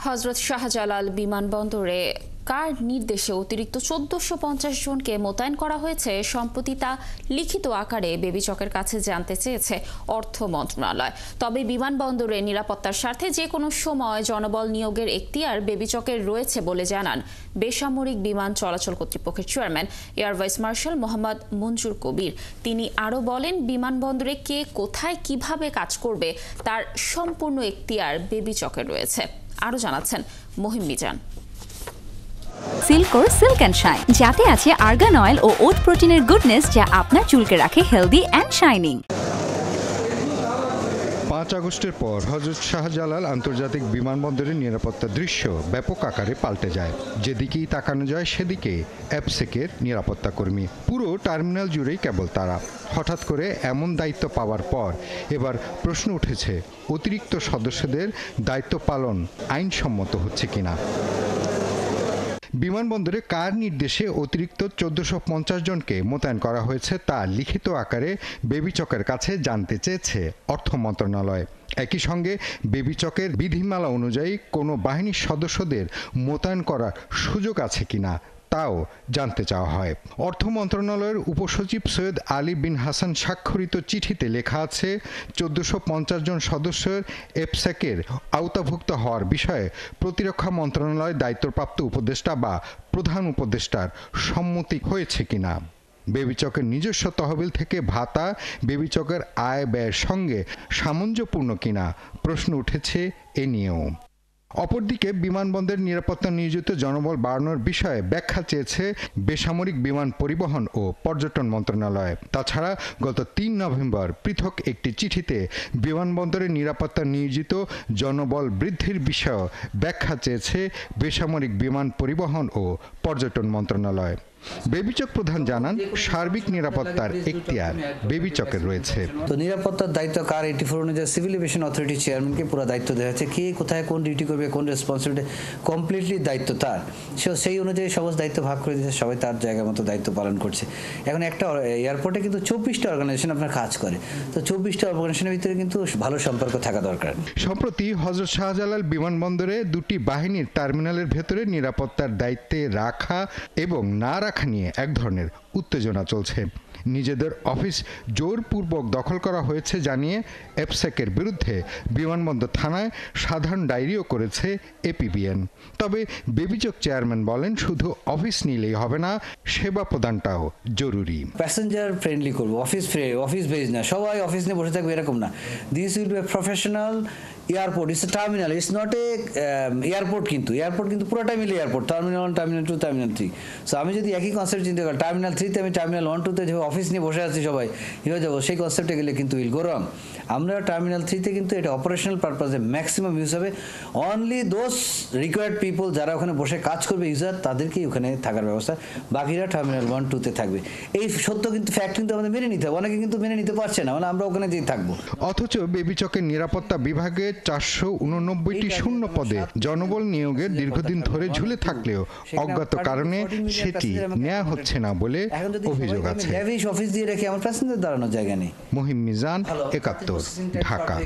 হযরত শাহজালাল বিমানবন্দরে কার নির্দেশে অতিরিক্ত ১৪৫০ জনকে মোতায়েন করা হয়েছে সম্প্রতি তা লিখিত আকারে বেবিচকের কাছে জানতে চেয়েছে অর্থ মন্ত্রণালয়। তবে বিমানবন্দরে নিরাপত্তার স্বার্থে যে কোনো সময় জনবল নিয়োগের এখতিয়ার বেবিচকের রয়েছে বলে জানান বেসামরিক বিমান চলাচল কর্তৃপক্ষের chairman air vice marshal Mohammad Manzur Kabir. তিনি আরও বলেন, বিমানবন্দরে কে কোথায় কিভাবে কাজ করবে তার সম্পূর্ণ এখতিয়ার বেবিচকের রয়েছে। আরও জানাচ্ছেন মহিম মিজান। সিল্কোর সিল্ক অ্যান্ড শাইন, যাতে আছে আর্গান অয়েল ও ওট প্রোটিনের গুডনেস, যা আপনার চুলকে রাখে হেলদি অ্যান্ড শাইনিং। ৫ আগস্টের পর হযরত শাহজালাল আন্তর্জাতিক বিমানবন্দরের নিরাপত্তার দৃশ্য ব্যাপক আকারে পাল্টে যায়। যেদিকেই তাকানো যায় সেদিকে অ্যাপসেকের নিরাপত্তা কর্মী। পুরো টার্মিনাল জুড়েই কেবল তারা। হঠাৎ করে এমন দায়িত্ব পাওয়ার পর এবার প্রশ্ন উঠেছে, অতিরিক্ত সদস্যদের দায়িত্ব পালন আইনসম্মত হচ্ছে কিনা। বিমানবন্দরে কার নির্দেশে অতিরিক্ত ১৪৫০ জনকে মোতায়েন করা হয়েছে তা লিখিত আকারে বেবিচকের কাছে জানতে চেয়েছে অর্থ মন্ত্রণালয়। একই সঙ্গে বেবিচকের বিধিমালা অনুযায়ী কোনো বাহিনীর সদস্যদের মোতায়েন করার সুযোগ আছে কিনা তাও জানতে চাওয়া হয়। অর্থ মন্ত্রণালয়ের উপসচিব সৈয়দ আলী বিন হাসান স্বাক্ষরিত চিঠিতে লেখা আছে, ১৪৫০ জন সদস্যের এপসেকের আওতাভুক্ত হওয়ার বিষয়ে প্রতিরক্ষা মন্ত্রণালয়ের দায়িত্বপ্রাপ্ত উপদেষ্টা বা প্রধান উপদেষ্টার সম্মতি হয়েছে কিনা। বেবিচকের নিজস্ব তহবিল থেকে ভাতা বেবিচকের আয় ব্যয়ের সঙ্গে সামঞ্জস্যপূর্ণ কিনা প্রশ্ন উঠেছে এ নিয়েও। অপরদিকে বিমানবন্দরের নিরাপত্তা নিয়োজিত জনবল বাড়ানোর বিষয়ে ব্যাখ্যা চেয়েছে বেসামরিক বিমান পরিবহন ও পর্যটন মন্ত্রণালয়। তাছাড়া গত ৩ নভেম্বর পৃথক একটি চিঠিতে বিমানবন্দরের নিরাপত্তা নিয়োজিত জনবল বৃদ্ধির বিষয়ে ব্যাখ্যা চেয়েছে বেসামরিক বিমান পরিবহন ও পর্যটন মন্ত্রণালয়। বেবিচক প্রধান জানান, সার্বিক নিরাপত্তার এখতিয়ার বেবিচকের রয়েছে। তো নিরাপত্তার দায়িত্ব কার 84 অনুযায়ী সিভিল এভিয়েশন অথরিটি চেয়ারম্যানকে পুরো দায়িত্ব দেওয়া হয়েছে। কে কোথায় কোন ডিউটি করবে, কোন রেসপন্সিবিলিটি কমপ্লিটলি দায়িত্ব তার। সেই অনুযায়ী সমস্ত দায়িত্ব ভাগ করে দিয়েছে, সবাই তার জায়গা মতো দায়িত্ব পালন করছে। এখন একটা এয়ারপোর্টে কিন্তু 24টা অর্গানাইজেশন আপনার কাজ করে, তো 24টা অর্গানাইজেশনের ভিতরে কিন্তু ভালো সম্পর্ক থাকা দরকার। সম্প্রতি হযরত শাহজালাল বিমানবন্দরে দুটি বাহিনীর টার্মিনালের ভেতরে নিরাপত্তার দায়িত্বে রাখা এবং না রাখা নিয়ে এক ধরনের উত্তেজনা চলছে। নিজেদের অফিস জোরপূর্বক দখল করা হয়েছে জানিয়ে এপসেকের বিরুদ্ধে বিমানবন্দর থানায় সাধারণ ডায়েরিও করেছে এপিবিএন। তবে বেবিচক চেয়ারম্যান বলেন, শুধু অফিস নিলেই হবে না, সেবা প্রদানটাও জরুরি। প্যাসেঞ্জার ফ্রেন্ডলি করবো, অফিস বেজ না, সবাই অফিস নিয়ে বসে থাকবে এরকম না। This will be professional airport, it's a terminal, it's not a airport. কিন্তু পুরোটাই মিলে airport, terminal 1, terminal 2, terminal 3। So আমি যদি একই কনসেপ্ট চিন্তা করি, টার্মিনাল 3তে আমি টার্মিনাল 1, 2তে যে অফিস নিয়ে বসে আছি সবাই হয়ে যাবো, সেই কনসেপ্টে গেলে কিন্তু উইল গো রং। আমরা টার্মিনাল 3তে কিন্তু এটা অপারেশনাল পারপাসে ম্যাক্সিমাম ইউজ হবে। অনলি দোজ রিকোয়ার্ড পিপল যারা ওখানে বসে কাজ করবে, ইউজার, তাদেরকেই ওখানে থাকার ব্যবস্থা, বাকিরা টার্মিনাল 1, 2তে থাকবে। এই সত্য কিন্তু ফ্যাক্ট কিন্তু আমাদের মেনে নিতে হবে। অনেকে কিন্তু মেনে নিতে পারছে না, মানে আমরা ওখানে যেই থাকবো। অথচ বেবিচকের নিরাপত্তা বিভাগে ৪৮৯টি শূন্য পদে জনবল নিয়োগের দীর্ঘদিন ধরে ঝুলে থাকলেও অজ্ঞাত কারণে সেটি নেওয়া হচ্ছে না বলে অভিযোগ আছে। অফিস দিয়ে রেখে আমার প্যাসেঞ্জার দাঁড়ানোর জায়গা নেই। মহিম মিজান, ৭১, ঢাকা।